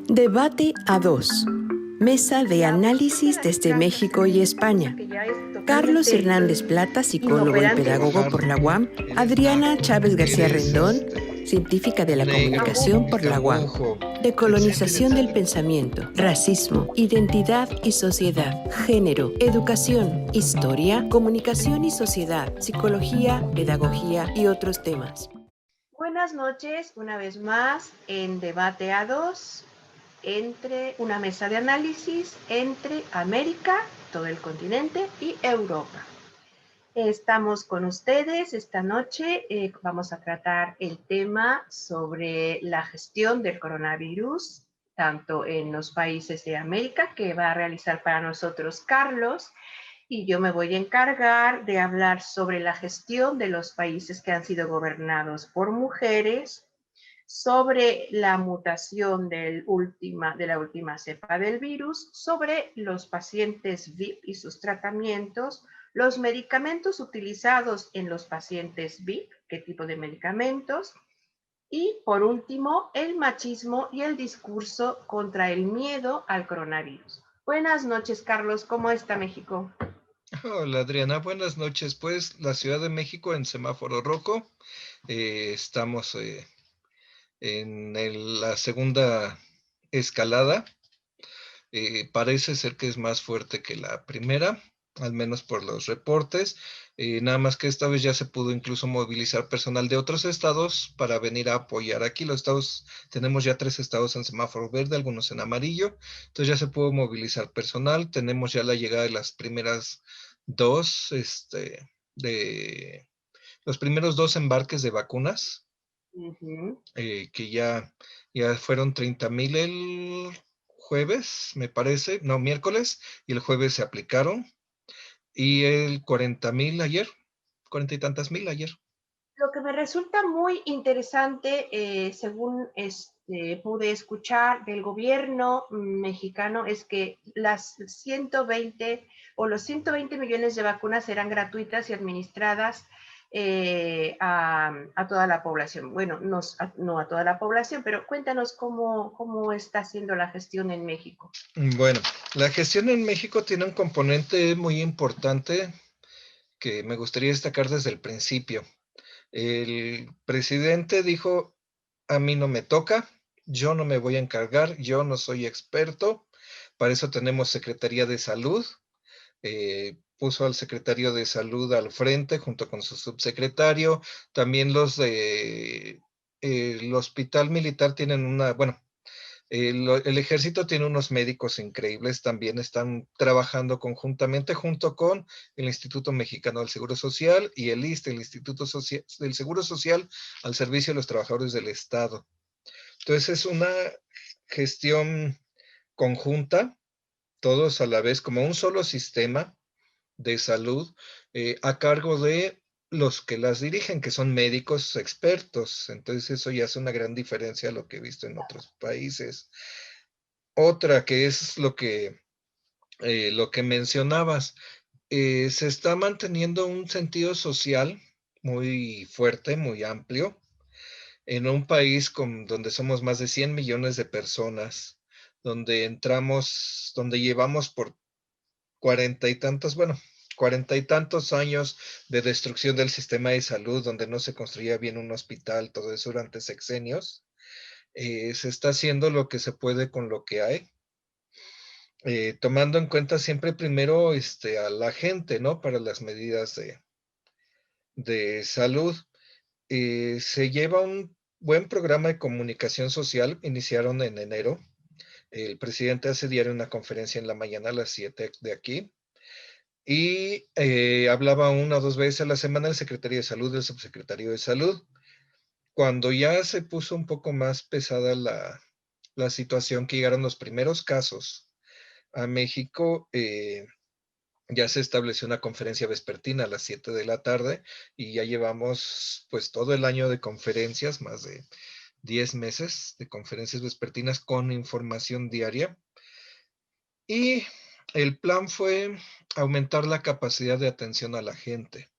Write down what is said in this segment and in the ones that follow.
Debate a dos. Mesa de análisis desde México y España. Carlos Hernández Plata, psicólogo y pedagogo por la UAM. Adriana Chávez García Rendón, científica de la comunicación por la UAM. Decolonización del pensamiento, racismo, identidad y sociedad, género, educación, historia, comunicación y sociedad, psicología, pedagogía y otros temas. Buenas noches, una vez más en Debate a dos, entre una mesa de análisis entre América, todo el continente, y Europa. Estamos con ustedes esta noche, vamos a tratar el tema sobre la gestión del coronavirus, tanto en los países de América, que va a realizar para nosotros Carlos, y yo me voy a encargar de hablar sobre la gestión de los países que han sido gobernados por mujeres, sobre la mutación de la última cepa del virus, sobre los pacientes VIP y sus tratamientos, los medicamentos utilizados en los pacientes VIP, qué tipo de medicamentos, y por último, el machismo y el discurso contra el miedo al coronavirus. Buenas noches, Carlos. ¿Cómo está México? Hola Adriana, buenas noches. Pues la Ciudad de México en semáforo rojo. Estamos en la segunda escalada. Parece ser que es más fuerte que la primera, al menos por los reportes. Nada más que esta vez ya se pudo incluso movilizar personal de otros estados para venir a apoyar. Aquí los estados, tenemos ya 3 estados en semáforo verde, algunos en amarillo. Entonces ya se pudo movilizar personal. Tenemos ya la llegada de las primeras dos, de los primeros 2 embarques de vacunas, que ya fueron 30,000 el jueves, me parece, no, miércoles, y el jueves se aplicaron, y el 40,000 ayer, 40 y tantas mil ayer. Lo que me resulta muy interesante, según pude escuchar del gobierno mexicano, es que las 120 o los 120 millones de vacunas serán gratuitas y administradas a toda la población. Bueno, no a toda la población, pero cuéntanos cómo está haciendo la gestión en México. Bueno, la gestión en México tiene un componente muy importante que me gustaría destacar desde el principio. El presidente dijo: a mí no me toca, yo no me voy a encargar, yo no soy experto. Para eso tenemos Secretaría de Salud. Puso al secretario de Salud al frente junto con su subsecretario. También los de el Hospital Militar tienen bueno, el ejército tiene unos médicos increíbles, también están trabajando conjuntamente junto con el Instituto Mexicano del Seguro Social y el ISSSTE, el Instituto del Seguro Social al servicio de los trabajadores del Estado. Entonces es una gestión conjunta, todos a la vez, como un solo sistema de salud, a cargo de los que las dirigen, que son médicos expertos. Entonces eso ya hace una gran diferencia a lo que he visto en otros países. Otra que es lo que mencionabas, se está manteniendo un sentido social muy fuerte, muy amplio, en un país donde somos más de 100 millones de personas, donde llevamos por 40 y tantos, bueno, 40 y tantos años de destrucción del sistema de salud, donde no se construía bien un hospital, todo eso durante sexenios. Se está haciendo lo que se puede con lo que hay, tomando en cuenta siempre primero a la gente, ¿no? Para las medidas de salud. Se lleva un buen programa de comunicación social, iniciaron en enero. El presidente hace diario una conferencia en la mañana a las 7 de aquí, y hablaba 1 o 2 veces a la semana el secretario de Salud, el subsecretario de Salud. Cuando ya se puso un poco más pesada la situación, que llegaron los primeros casos a México, ya se estableció una conferencia vespertina a las 7 de la tarde, y ya llevamos pues todo el año de conferencias, más de 10 meses de conferencias vespertinas con información diaria. Y el plan fue aumentar la capacidad de atención a la gente.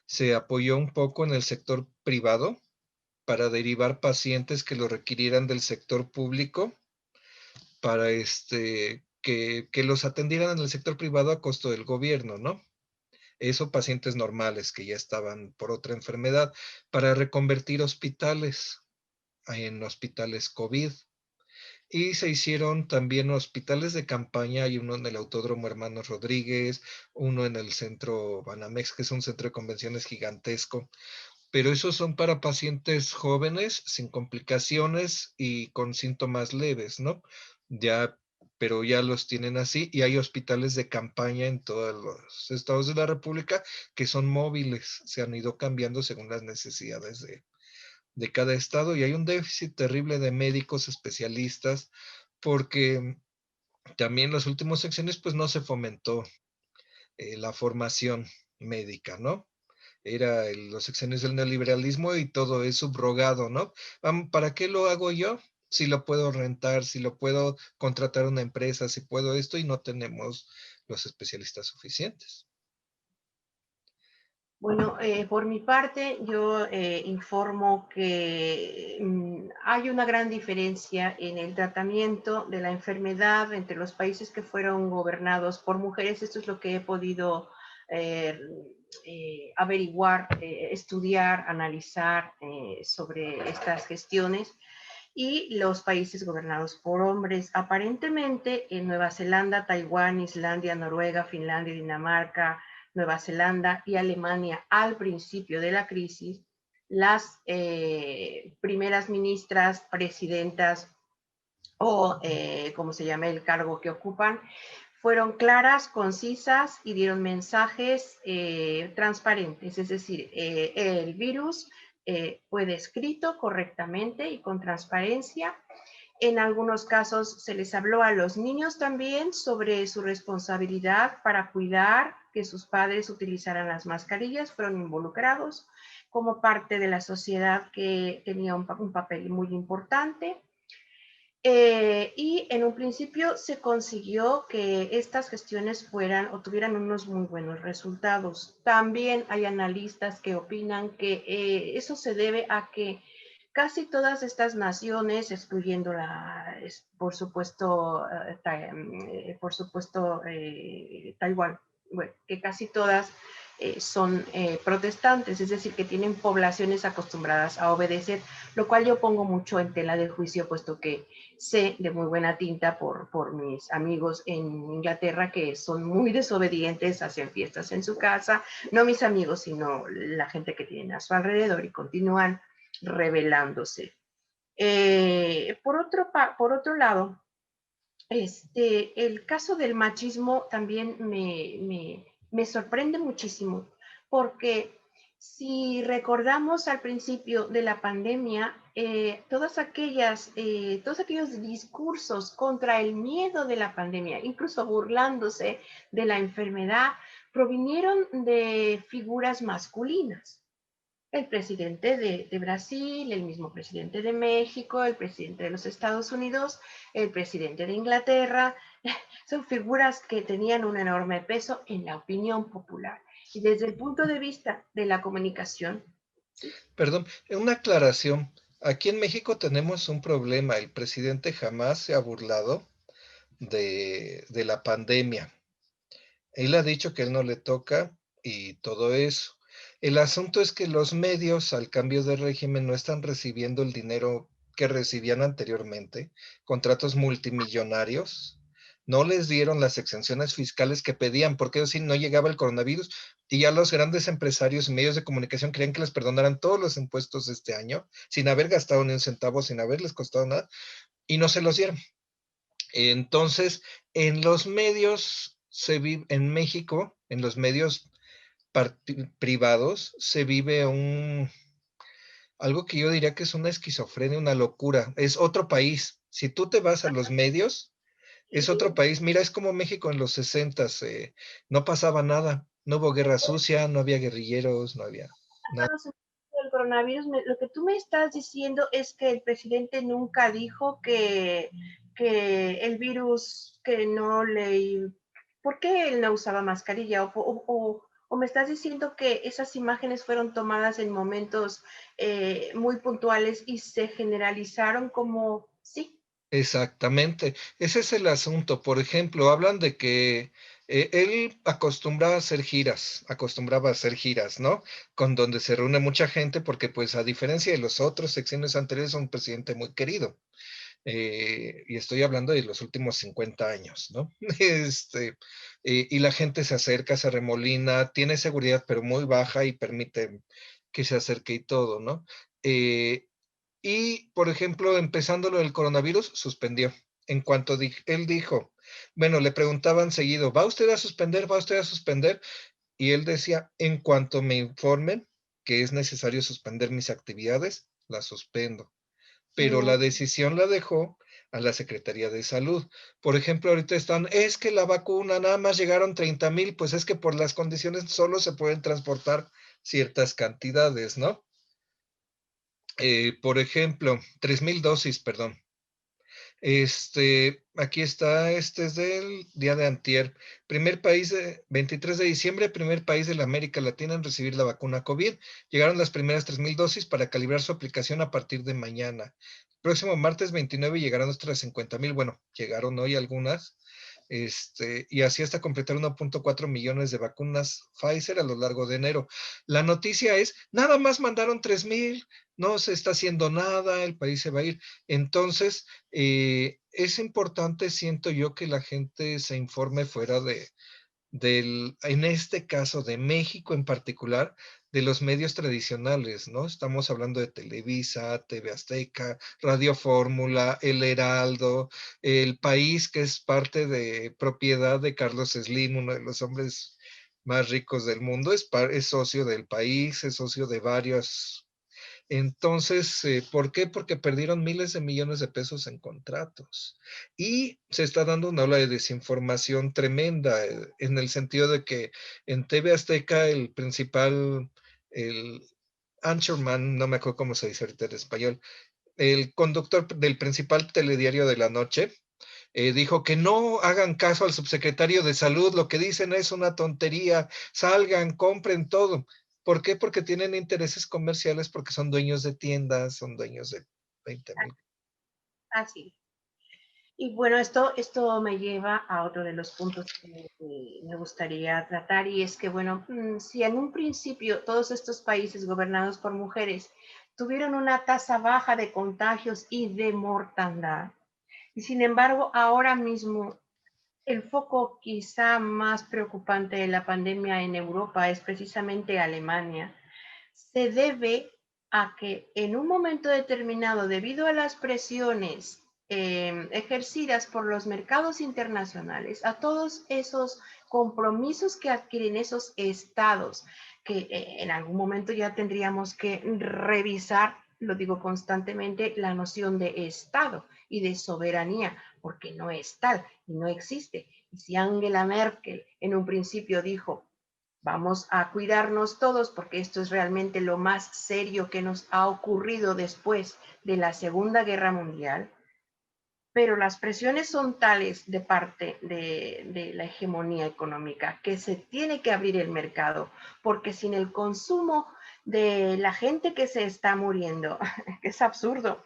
Se apoyó un poco en el sector privado para derivar pacientes que lo requirieran del sector público, para que los atendieran en el sector privado a costo del gobierno, ¿no? Eso pacientes normales que ya estaban por otra enfermedad, para reconvertir hospitales en hospitales COVID. Y se hicieron también hospitales de campaña, hay uno en el Autódromo Hermanos Rodríguez, uno en el Centro Banamex, que es un centro de convenciones gigantesco, pero esos son para pacientes jóvenes, sin complicaciones y con síntomas leves, ¿no? Ya, pero ya los tienen así, y hay hospitales de campaña en todos los estados de la República que son móviles, se han ido cambiando según las necesidades de cada estado, y hay un déficit terrible de médicos especialistas porque también en las últimas secciones pues no se fomentó la formación médica, ¿no? Era los sexenios del neoliberalismo y todo es subrogado, ¿no? ¿Para qué lo hago yo? Si lo puedo rentar, si lo puedo contratar a una empresa, si puedo esto, y no tenemos los especialistas suficientes. Bueno, por mi parte, yo informo que hay una gran diferencia en el tratamiento de la enfermedad entre los países que fueron gobernados por mujeres. Esto es lo que he podido eh, averiguar, estudiar, analizar sobre estas gestiones, y los países gobernados por hombres. Aparentemente, en Nueva Zelanda, Taiwán, Islandia, Noruega, Finlandia, Dinamarca, Nueva Zelanda y Alemania al principio de la crisis, las primeras ministras, presidentas o como se llame el cargo que ocupan, fueron claras, concisas y dieron mensajes transparentes, es decir, el virus fue descrito correctamente y con transparencia. En algunos casos se les habló a los niños también sobre su responsabilidad para cuidar que sus padres utilizaran las mascarillas, fueron involucrados como parte de la sociedad que tenía un papel muy importante. Y en un principio se consiguió que estas gestiones fueran o tuvieran unos muy buenos resultados. También hay analistas que opinan que eso se debe a que casi todas estas naciones, excluyendo por supuesto Taiwán, bueno, que casi todas son protestantes, es decir, que tienen poblaciones acostumbradas a obedecer, lo cual yo pongo mucho en tela de juicio, puesto que sé de muy buena tinta por mis amigos en Inglaterra que son muy desobedientes, hacen fiestas en su casa, no mis amigos, sino la gente que tienen a su alrededor, y continúan rebelándose. Por otro lado, el caso del machismo también me sorprende muchísimo, porque si recordamos al principio de la pandemia, todos aquellos discursos contra el miedo de la pandemia, incluso burlándose de la enfermedad, provinieron de figuras masculinas. El presidente de Brasil, el mismo presidente de México, el presidente de los Estados Unidos, el presidente de Inglaterra, son figuras que tenían un enorme peso en la opinión popular. Y desde el punto de vista de la comunicación, ¿sí? Perdón, una aclaración. Aquí en México tenemos un problema. El presidente jamás se ha burlado de la pandemia. Él ha dicho que él no le toca y todo eso. El asunto es que los medios, al cambio de régimen, no están recibiendo el dinero que recibían anteriormente, contratos multimillonarios. No les dieron las exenciones fiscales que pedían, porque así no llegaba el coronavirus, y ya los grandes empresarios y medios de comunicación querían que les perdonaran todos los impuestos de este año, sin haber gastado ni un centavo, sin haberles costado nada, y no se los dieron. Entonces, en los medios en México, en los medios privados, se vive algo que yo diría que es una esquizofrenia, una locura. Es otro país. Si tú te vas a los medios, es otro país. Mira, es como México en los 60s. No pasaba nada. No hubo guerra sucia, no había guerrilleros, no había nada. El coronavirus, lo que tú me estás diciendo es que el presidente nunca dijo que el virus, que no le... ¿Por qué él no usaba mascarilla? O me estás diciendo que esas imágenes fueron tomadas en momentos muy puntuales y se generalizaron como, sí. Exactamente, ese es el asunto. Por ejemplo, hablan de que él acostumbraba a hacer giras, ¿no? Con donde se reúne mucha gente, porque pues a diferencia de los otros sexenios anteriores, es un presidente muy querido. Y estoy hablando de los últimos 50 años, ¿no? Y la gente se acerca, se remolina, tiene seguridad, pero muy baja y permite que se acerque y todo, ¿no? Eh, y, por ejemplo, empezando lo del coronavirus, suspendió. En cuanto él dijo, bueno, le preguntaban seguido, ¿va usted a suspender? ¿Va usted a suspender? Y él decía, en cuanto me informen que es necesario suspender mis actividades, las suspendo. Pero Mm, la decisión la dejó a la Secretaría de Salud. Por ejemplo, ahorita están, es que la vacuna nada más llegaron 30,000, pues es que por las condiciones solo se pueden transportar ciertas cantidades, ¿no? Por ejemplo, 3,000 dosis, perdón. Aquí está, este es del día de antier. 23 de diciembre, primer país de la América Latina en recibir la vacuna COVID. Llegaron las primeras 3,000 dosis para calibrar su aplicación a partir de mañana. Próximo martes 29 llegarán otras 50,000. Bueno, llegaron hoy algunas. Y así hasta completar 1.4 millones de vacunas Pfizer a lo largo de enero. La noticia es, nada más mandaron 3,000, no se está haciendo nada, el país se va a ir. Entonces, es importante, siento yo, que la gente se informe fuera en este caso de México en particular, de los medios tradicionales, ¿no? Estamos hablando de Televisa, TV Azteca, Radio Fórmula, El Heraldo, El País, que es parte de propiedad de Carlos Slim, uno de los hombres más ricos del mundo, es socio del País, es socio de varios. Entonces, ¿por qué? Porque perdieron miles de millones de pesos en contratos. Y se está dando una ola de desinformación tremenda, en el sentido de que en TV Azteca el anchorman, no me acuerdo cómo se dice ahorita en español, el conductor del principal telediario de la noche, dijo que no hagan caso al subsecretario de salud, lo que dicen es una tontería, salgan, compren todo. ¿Por qué? Porque tienen intereses comerciales, porque son dueños de tiendas, son dueños de 20,000. así. Y bueno, esto me lleva a otro de los puntos que me gustaría tratar y es que, bueno, si en un principio todos estos países gobernados por mujeres tuvieron una tasa baja de contagios y de mortandad, y sin embargo ahora mismo el foco quizá más preocupante de la pandemia en Europa es precisamente Alemania, se debe a que en un momento determinado, debido a las presiones ejercidas por los mercados internacionales, a todos esos compromisos que adquieren esos estados, que en algún momento ya tendríamos que revisar, lo digo constantemente, la noción de Estado y de soberanía, porque no es tal y no existe. Y si Angela Merkel en un principio dijo, vamos a cuidarnos todos porque esto es realmente lo más serio que nos ha ocurrido después de la Segunda Guerra Mundial, pero las presiones son tales de parte de la hegemonía económica que se tiene que abrir el mercado, porque sin el consumo de la gente que se está muriendo, que es absurdo,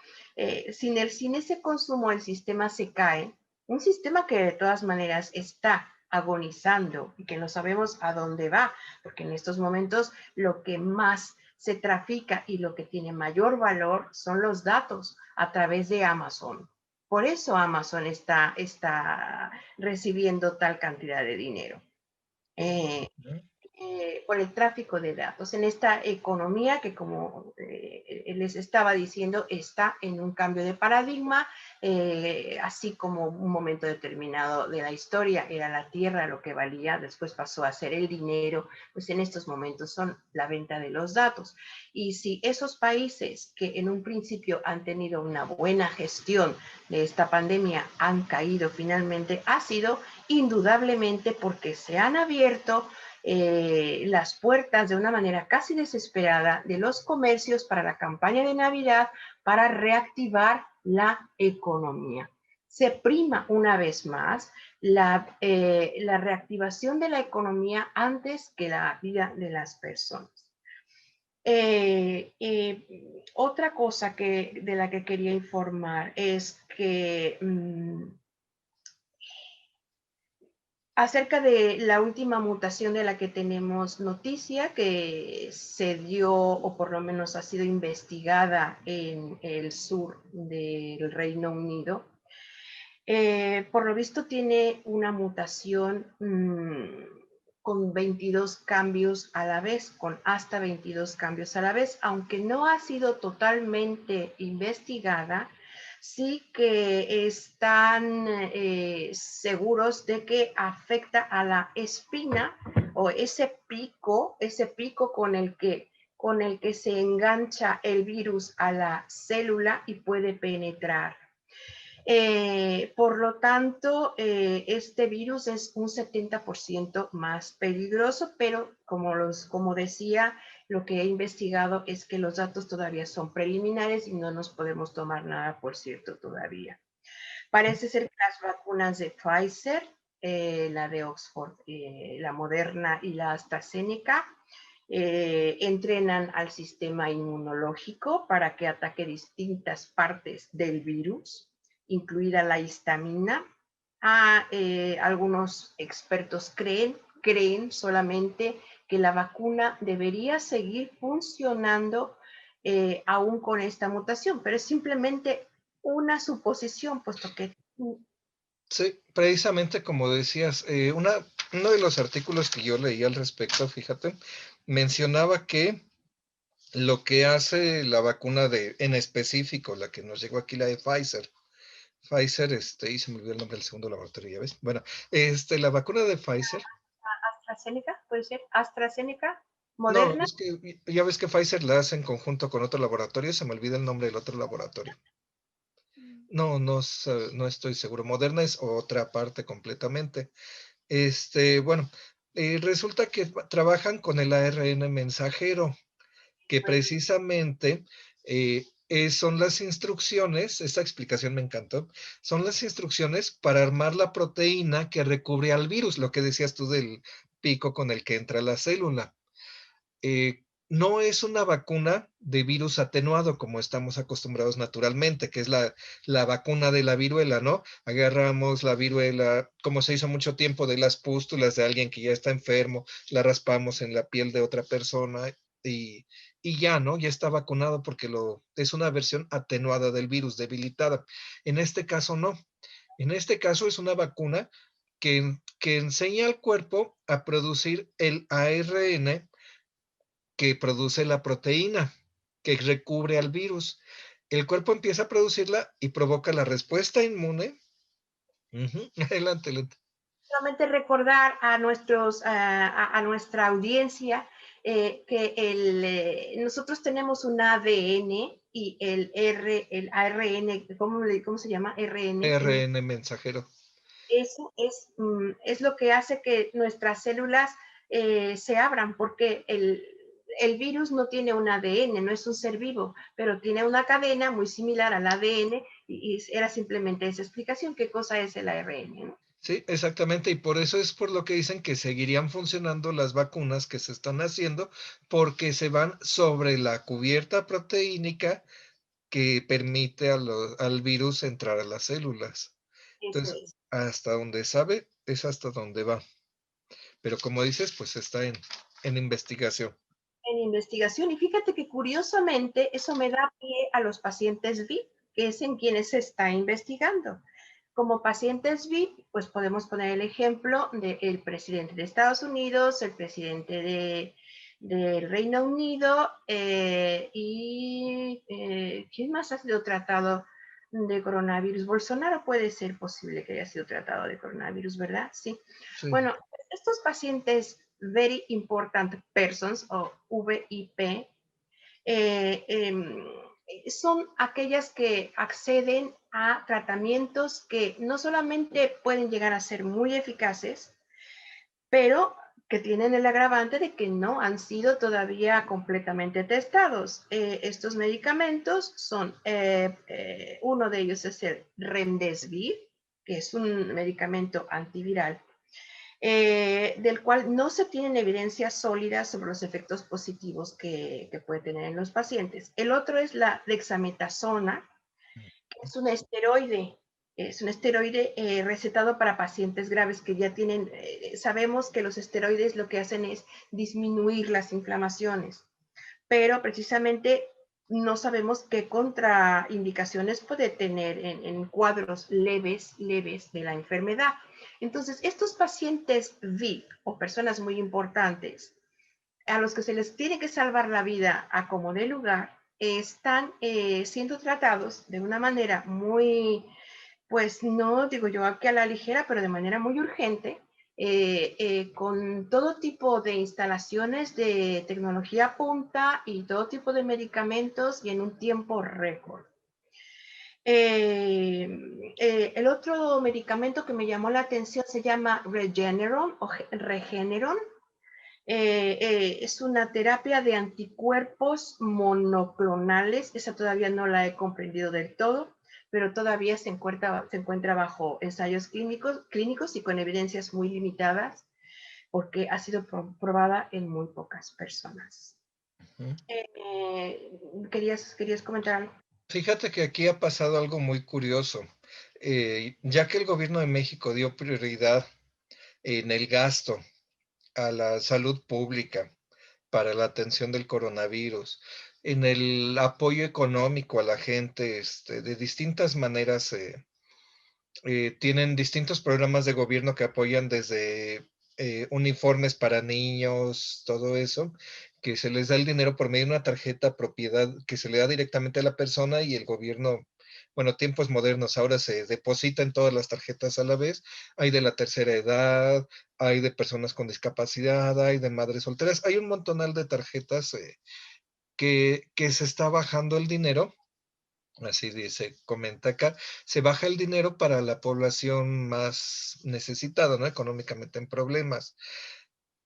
sin ese consumo el sistema se cae, un sistema que de todas maneras está agonizando y que no sabemos a dónde va, porque en estos momentos lo que más se trafica y lo que tiene mayor valor son los datos a través de Amazon. Por eso Amazon está recibiendo tal cantidad de dinero. Eh, por el tráfico de datos en esta economía que, como les estaba diciendo, está en un cambio de paradigma, así como un momento determinado de la historia era la tierra lo que valía, después pasó a ser el dinero, pues en estos momentos son la venta de los datos. Y si esos países que en un principio han tenido una buena gestión de esta pandemia han caído finalmente, ha sido indudablemente porque se han abierto las puertas de una manera casi desesperada de los comercios para la campaña de Navidad para reactivar la economía. Se prima una vez más la reactivación de la economía antes que la vida de las personas. Otra cosa de la que quería informar es que acerca de la última mutación de la que tenemos noticia, que se dio o por lo menos ha sido investigada en el sur del Reino Unido, por lo visto tiene una mutación con 22 cambios a la vez, con hasta 22 cambios a la vez, aunque no ha sido totalmente investigada, sí que están seguros de que afecta a la espina o ese pico con el que se engancha el virus a la célula y puede penetrar. Por lo tanto, este virus es un 70% más peligroso, pero como decía, lo que he investigado es que los datos todavía son preliminares y no nos podemos tomar nada por cierto todavía. Parece ser que las vacunas de Pfizer, la de Oxford, la Moderna y la AstraZeneca, entrenan al sistema inmunológico para que ataque distintas partes del virus, incluida la histamina. Algunos expertos creen solamente que la vacuna debería seguir funcionando aún con esta mutación, pero es simplemente una suposición, puesto que... Sí, precisamente como decías, uno de los artículos que yo leí al respecto, fíjate, mencionaba que lo que hace la vacuna en específico, la que nos llegó aquí, la de Pfizer, y se me olvidó el nombre del segundo laboratorio, ¿ya ves? Bueno, la vacuna de Pfizer, AstraZeneca, puede ser, AstraZeneca, no, Moderna. es que ya ves que Pfizer la hace en conjunto con otro laboratorio, se me olvida el nombre del otro laboratorio. No, no estoy seguro. Moderna es otra parte completamente. Bueno, resulta que trabajan con el ARN mensajero, que precisamente son las instrucciones, esta explicación me encantó, son las instrucciones para armar la proteína que recubre al virus, lo que decías tú del pico con el que entra la célula. No es una vacuna de virus atenuado como estamos acostumbrados naturalmente, que es la vacuna de la viruela, ¿no? Agarramos la viruela, como se hizo mucho tiempo, de las pústulas de alguien que ya está enfermo, la raspamos en la piel de otra persona y, y ya, ¿no? Ya está vacunado porque es una versión atenuada del virus, debilitada. En este caso, no. En este caso es una vacuna que enseña al cuerpo a producir el ARN que produce la proteína que recubre al virus. El cuerpo empieza a producirla y provoca la respuesta inmune. Adelante, adelante. Solamente recordar a nuestra audiencia que nosotros tenemos un ADN y el ARN, ¿cómo se llama? RN. ARN mensajero. Eso es lo que hace que nuestras células se abran, porque el virus no tiene un ADN, no es un ser vivo, pero tiene una cadena muy similar al ADN y era simplemente esa explicación, qué cosa es el ARN, ¿no? Sí, exactamente, y por eso es por lo que dicen que seguirían funcionando las vacunas que se están haciendo, porque se van sobre la cubierta proteínica que permite al virus entrar a las células. Eso Entonces, es. hasta donde sabe, es hasta donde va. Pero como dices, pues está en investigación. En investigación. Y fíjate que curiosamente eso me da pie a los pacientes VIP, que es en quienes se está investigando. Como pacientes VIP, pues podemos poner el ejemplo del presidente de Estados Unidos, el presidente del Reino Unido ¿quién más ha sido tratado de coronavirus? Bolsonaro puede ser posible que haya sido tratado de coronavirus, ¿verdad? Sí. Sí. Bueno, estos pacientes Very Important Persons o VIP son aquellas que acceden a tratamientos que no solamente pueden llegar a ser muy eficaces, pero que tienen el agravante de que no han sido todavía completamente testados. Estos medicamentos son, uno de ellos es el Remdesivir, que es un medicamento antiviral del cual no se tienen evidencias sólidas sobre los efectos positivos que puede tener en los pacientes. El otro es la dexametasona, que es un esteroide recetado para pacientes graves que ya tienen, sabemos que los esteroides lo que hacen es disminuir las inflamaciones, pero precisamente no sabemos qué contraindicaciones puede tener en cuadros leves de la enfermedad. Entonces, estos pacientes VIP o personas muy importantes a los que se les tiene que salvar la vida a como de lugar, están siendo tratados de una manera muy, pues no digo yo aquí a la ligera, pero de manera muy urgente, con todo tipo de instalaciones de tecnología punta y todo tipo de medicamentos y en un tiempo récord. El otro medicamento que me llamó la atención se llama Regeneron o Regeneron. Es una terapia de anticuerpos monoclonales. Esa todavía no la he comprendido del todo, pero todavía se encuentra bajo ensayos clínicos y con evidencias muy limitadas porque ha sido probada en muy pocas personas. ¿Querías comentar algo? Fíjate que aquí ha pasado algo muy curioso. Ya que el gobierno de México dio prioridad en el gasto a la salud pública para la atención del coronavirus, en el apoyo económico a la gente, de distintas maneras, tienen distintos programas de gobierno que apoyan desde uniformes para niños, todo eso, que se les da el dinero por medio de una tarjeta propiedad que se le da directamente a la persona y el gobierno, bueno, tiempos modernos, ahora se deposita en todas las tarjetas a la vez. Hay de la tercera edad, hay de personas con discapacidad, hay de madres solteras, hay un montonal de tarjetas que se está bajando el dinero. Así dice, comenta acá, se baja el dinero para la población más necesitada, ¿no? Económicamente en problemas.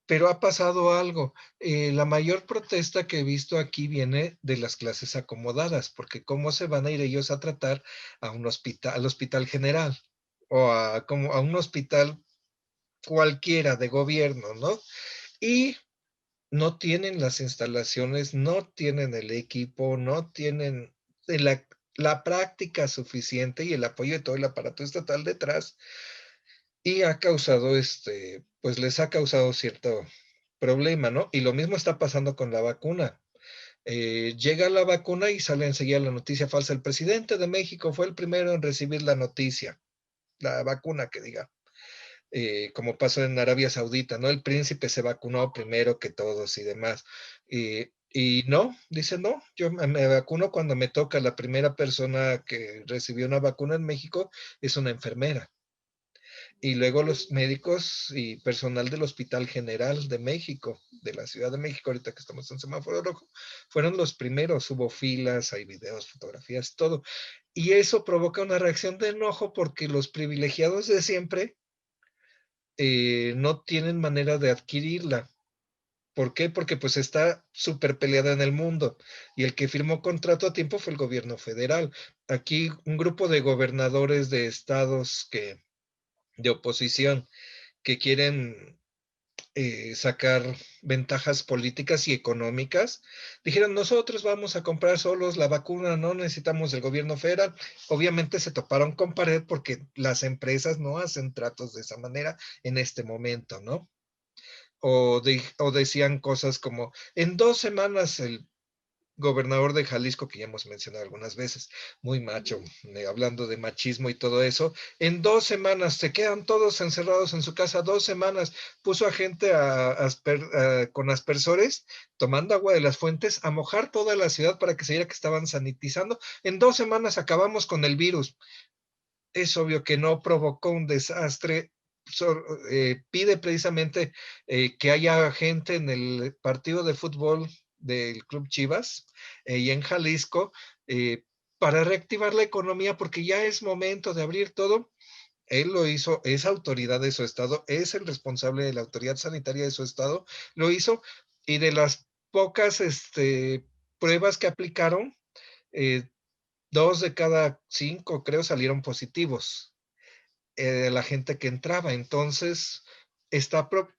Pero ha pasado algo. La mayor protesta que he visto aquí viene de las clases acomodadas, porque ¿cómo se van a ir ellos a tratar a un hospital, al hospital general o como a un hospital cualquiera de gobierno, ¿no? Y no tienen las instalaciones, no tienen el equipo, no tienen la práctica suficiente y el apoyo de todo el aparato estatal detrás, y ha causado, pues les ha causado cierto problema, ¿no? Y lo mismo está pasando con la vacuna. Llega la vacuna y sale enseguida la noticia falsa. El presidente de México fue el primero en recibir la noticia, la vacuna que diga. Como pasó en Arabia Saudita, ¿no? El príncipe se vacunó primero que todos y demás. Y no, dice, no, yo me vacuno cuando me toca. La primera persona que recibió una vacuna en México es una enfermera. Y luego los médicos y personal del Hospital General de México, de la Ciudad de México, ahorita que estamos en semáforo rojo, fueron los primeros. Hubo filas, hay videos, fotografías, todo. Y eso provoca una reacción de enojo porque los privilegiados de siempre no tienen manera de adquirirla. ¿Por qué? Porque pues está súper peleada en el mundo y el que firmó contrato a tiempo fue el gobierno federal. Aquí un grupo de gobernadores de estados de oposición que quieren sacar ventajas políticas y económicas, dijeron, nosotros vamos a comprar solos la vacuna, no necesitamos del gobierno federal. Obviamente se toparon con pared porque las empresas no hacen tratos de esa manera en este momento, ¿no? O decían cosas como, en 2 semanas el gobernador de Jalisco, que ya hemos mencionado algunas veces, muy macho, hablando de machismo y todo eso, en 2 semanas se quedan todos encerrados en su casa, 2 semanas, puso a gente con aspersores, tomando agua de las fuentes, a mojar toda la ciudad para que se viera que estaban sanitizando. En 2 semanas acabamos con el virus. Es obvio que no provocó un desastre. Pide precisamente que haya gente en el partido de fútbol del Club Chivas y en Jalisco para reactivar la economía, porque ya es momento de abrir todo. Él lo hizo, es autoridad de su estado, es el responsable de la autoridad sanitaria de su estado, lo hizo, y de las pocas pruebas que aplicaron, eh, 2 de cada 5 creo salieron positivos, la gente que entraba. Entonces,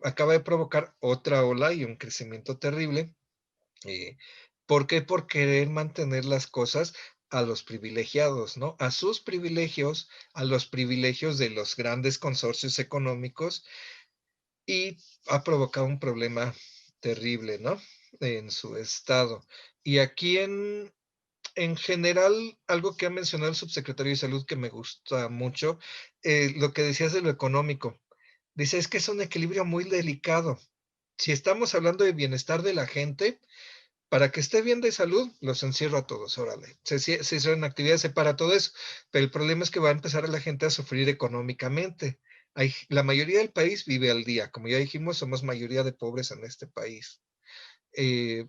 acaba de provocar otra ola y un crecimiento terrible. ¿Por qué? Por querer mantener las cosas a los privilegiados, ¿no? A sus privilegios, a los privilegios de los grandes consorcios económicos, y ha provocado un problema terrible, ¿no? En su estado. Y aquí en general, algo que ha mencionado el subsecretario de Salud que me gusta mucho, lo que decías de lo económico. Dice, es que es un equilibrio muy delicado. Si estamos hablando de bienestar de la gente, para que esté bien de salud, los encierro a todos, órale. Se hicieron actividades para todo eso, pero el problema es que va a empezar a la gente a sufrir económicamente. La mayoría del país vive al día. Como ya dijimos, somos mayoría de pobres en este país. Eh,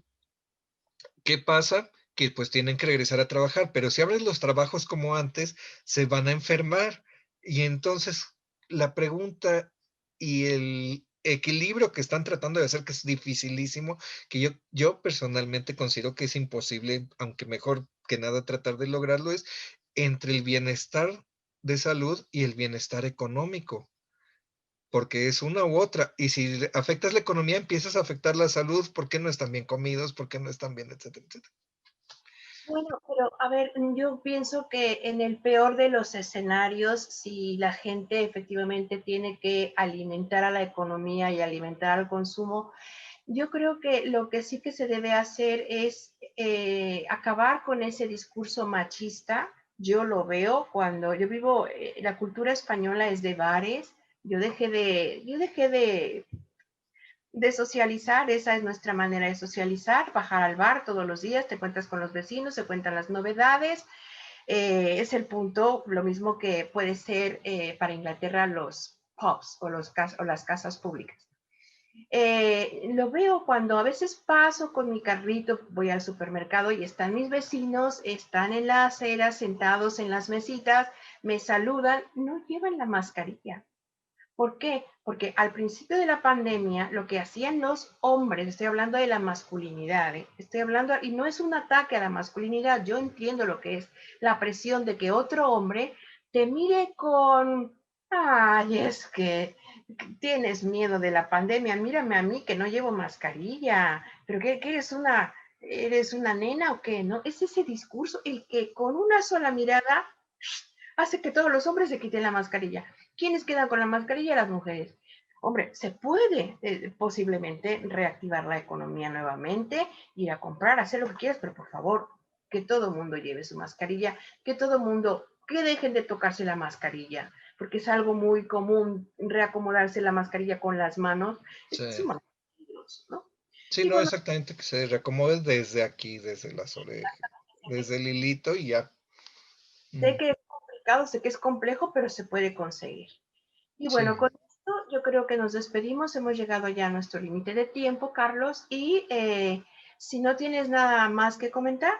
¿Qué pasa? Que pues tienen que regresar a trabajar, pero si abres los trabajos como antes, se van a enfermar. Y entonces la pregunta y el equilibrio que están tratando de hacer, que es dificilísimo, que yo personalmente considero que es imposible, aunque mejor que nada tratar de lograrlo, es entre el bienestar de salud y el bienestar económico, porque es una u otra. Y si afectas la economía, empiezas a afectar la salud, ¿por qué no están bien comidos? ¿Por qué no están bien? Etcétera, etcétera. Bueno, pero a ver, yo pienso que en el peor de los escenarios, si la gente efectivamente tiene que alimentar a la economía y alimentar al consumo, yo creo que lo que sí que se debe hacer es acabar con ese discurso machista. Yo lo veo cuando yo vivo, la cultura española es de bares. Yo dejé de socializar, esa es nuestra manera de socializar, bajar al bar todos los días, te cuentas con los vecinos, se cuentan las novedades, es el punto, lo mismo que puede ser para Inglaterra los pubs o las casas públicas. Lo veo cuando a veces paso con mi carrito, voy al supermercado y están mis vecinos, están en la acera sentados en las mesitas, me saludan, no llevan la mascarilla. ¿Por qué? Porque al principio de la pandemia, lo que hacían los hombres, estoy hablando de la masculinidad, estoy hablando, y no es un ataque a la masculinidad, yo entiendo lo que es la presión de que otro hombre te mire con, ay, es que tienes miedo de la pandemia, mírame a mí que no llevo mascarilla, pero ¿qué eres una nena o qué? ¿No? Es ese discurso el que con una sola mirada hace que todos los hombres se quiten la mascarilla. ¿Quiénes quedan con la mascarilla? Las mujeres. Hombre, se puede posiblemente reactivar la economía nuevamente, ir a comprar, hacer lo que quieras, pero por favor, que todo el mundo lleve su mascarilla, que todo el mundo, que dejen de tocarse la mascarilla, porque es algo muy común reacomodarse la mascarilla con las manos. Sí. Es un montón de virus, ¿no? Sí, Y no, bueno, exactamente, que se reacomode desde aquí, desde las orejas, desde el hilito y ya. sé que es complicado, sé que es complejo, pero se puede conseguir. Y Sí. bueno, con esto yo creo que nos despedimos. Hemos llegado ya a nuestro límite de tiempo, Carlos. Y si no tienes nada más que comentar.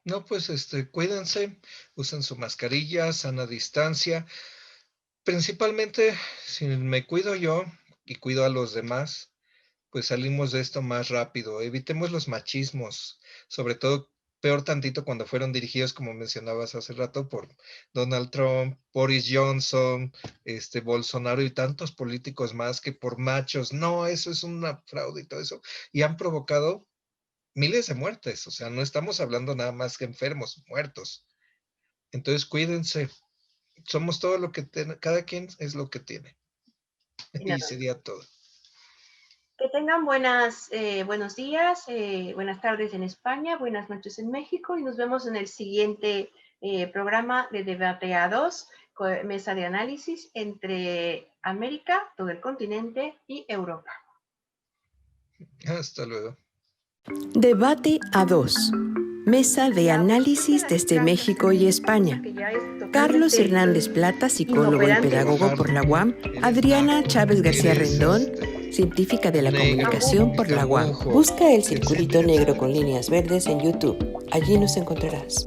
No, pues cuídense, usen su mascarilla, sana distancia. Principalmente, si me cuido yo y cuido a los demás, pues salimos de esto más rápido. Evitemos los machismos, sobre todo peor tantito cuando fueron dirigidos, como mencionabas hace rato, por Donald Trump, Boris Johnson, Bolsonaro y tantos políticos más que por machos. No, eso es una fraude y todo eso. Y han provocado miles de muertes. O sea, no estamos hablando nada más que enfermos, muertos. Entonces, cuídense. Somos todo lo que cada quien es lo que tiene. Y sería todo. Que tengan buenos días, buenas tardes en España, buenas noches en México y nos vemos en el siguiente programa de Debate A2, mesa de análisis entre América, todo el continente y Europa. Hasta luego. Debate A2. Mesa de análisis desde México y España. Carlos Hernández Plata, psicólogo y pedagogo por la UAM. Adriana Chávez García Rendón, científica de la comunicación por la UAM. Busca el circulito negro con líneas verdes en YouTube. Allí nos encontrarás.